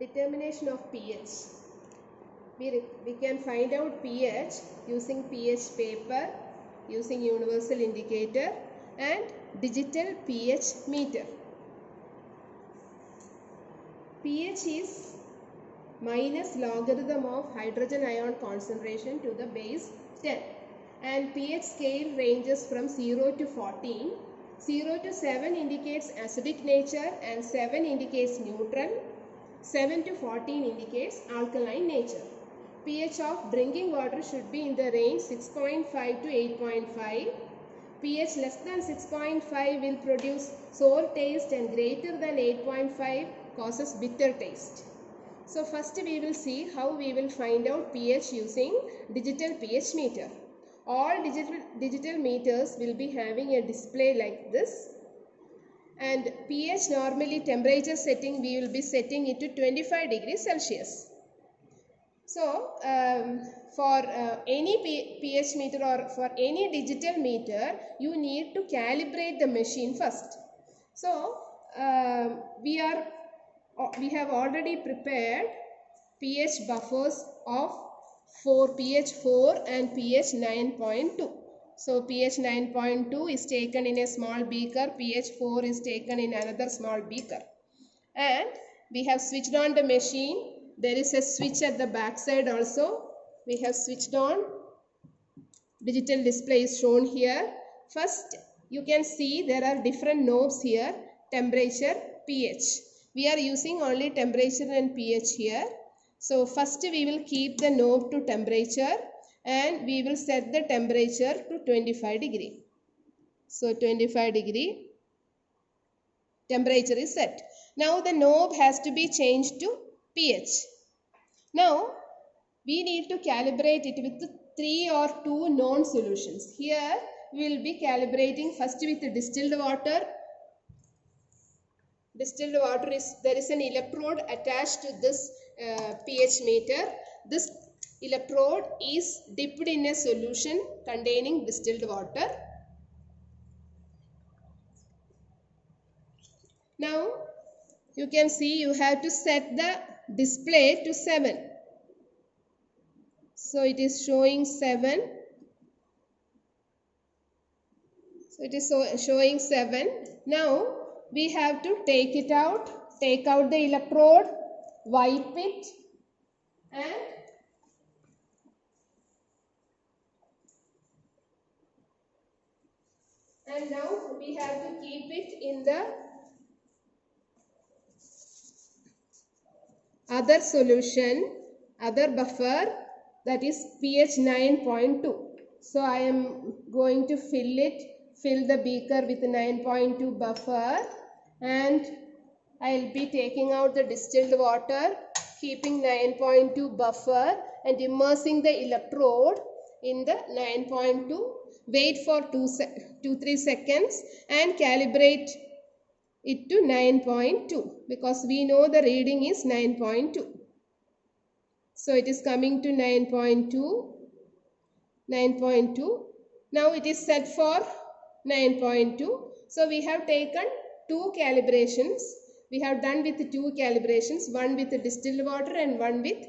Determination of pH. We can find out pH using pH paper, using universal indicator and digital pH meter. pH is minus logarithm of hydrogen ion concentration to the base 10, and pH scale ranges from 0 to 14. 0 to 7 indicates acidic nature and 7 indicates neutral. 7 to 14 indicates alkaline nature. pH of drinking water should be in the range 6.5 to 8.5. pH less than 6.5 will produce sour taste and greater than 8.5 causes bitter taste. So first we will see how we will find out pH using digital pH meter. All digital meters will be having a display like this. And pH normally temperature setting we will be setting it to 25 degrees Celsius. So for any pH meter or for any digital meter you need to calibrate the machine first. So we have already prepared pH buffers of pH 4 and pH 9.2. So pH 9.2 is taken in a small beaker, pH 4 is taken in another small beaker. And we have switched on the machine. There is a switch at the back side also. We have switched on. Digital display is shown here. First you can see there are different knobs here. Temperature, pH. We are using only temperature and pH here. So first we will keep the knob to temperature and we will set the temperature to 25 degree. So 25 degree temperature is set. Now the knob has to be changed to pH. Now we need to calibrate it with 3 or 2 known solutions. Here we will be calibrating first with the distilled water. Distilled water there is an electrode attached to this pH meter. This electrode is dipped in a solution containing distilled water. Now you can see you have to set the display to 7. So it is showing 7. So it is showing 7. Now we have to take it out, take out the electrode, wipe it and now we have to keep it in the other solution, other buffer, that is pH 9.2. So I am going to fill the beaker with 9.2 buffer, and I will be taking out the distilled water, keeping 9.2 buffer and immersing the electrode in the 9.2. Wait for 2-3 seconds and calibrate it to 9.2 because we know the reading is 9.2. So it is coming to 9.2. Now it is set for 9.2. So we have taken 2 calibrations. We have done with 2 calibrations, one with distilled water and one with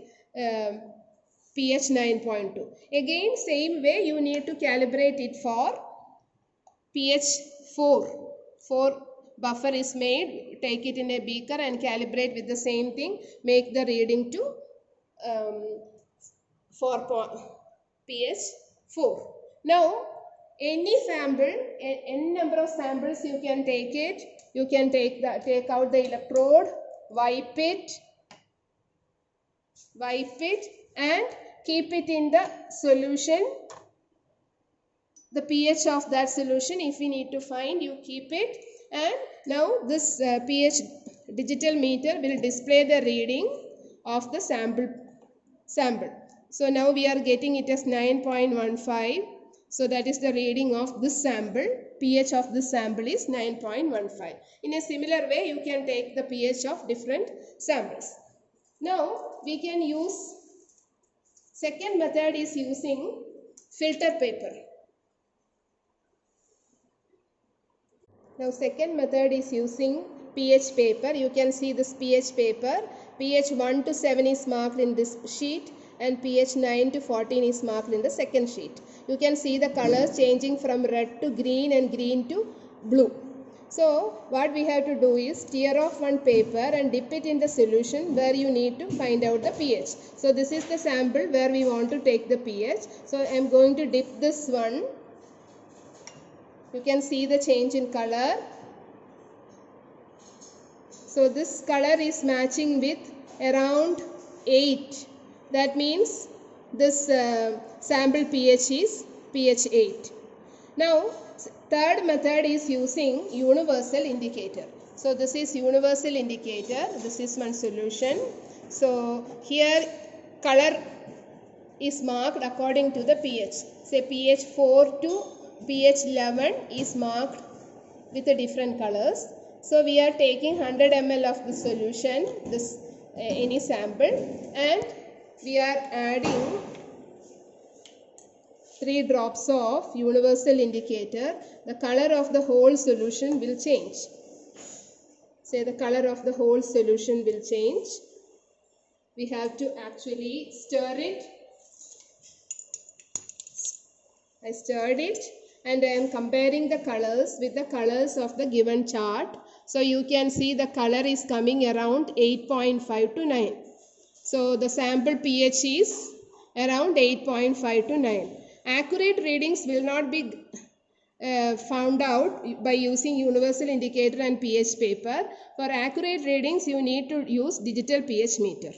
pH 9.2. Again same way you need to calibrate it for pH 4. 4 buffer is made. Take it in a beaker and calibrate with the same thing. Make the reading to pH 4. Now any sample, any number of samples you can take it. You can take out the electrode, wipe it and keep it in the solution. The pH of that solution, if you need to find, you keep it. And now this pH digital meter will display the reading of the sample. So now we are getting it as 9.15. So that is the reading of this sample. pH of this sample is 9.15. In a similar way, you can take the pH of different samples. Now we can use, second method is using filter paper. Now second method is using pH paper. You can see this pH paper. pH 1 to 7 is marked in this sheet and pH 9 to 14 is marked in the second sheet. You can see the colors changing from red to green and green to blue. So what we have to do is tear off one paper and dip it in the solution where you need to find out the pH. So this is the sample where we want to take the pH. So I am going to dip this one. You can see the change in color. So this color is matching with around 8. That means this sample pH is pH 8. Now third method is using universal indicator. So this is universal indicator. This is one solution. So here color is marked according to the pH. Say pH 4 to pH 11 is marked with the different colors. So we are taking 100 ml of the solution, this any sample, and we are adding 3 drops of universal indicator. The color of the whole solution will change. Say the color of the whole solution will change. We have to actually stir it. I stirred it and I am comparing the colors with the colors of the given chart. So you can see the color is coming around 8.5 to 9. So the sample pH is around 8.5 to 9. Accurate readings will not be found out by using universal indicator and pH paper. For accurate readings you need to use digital pH meter.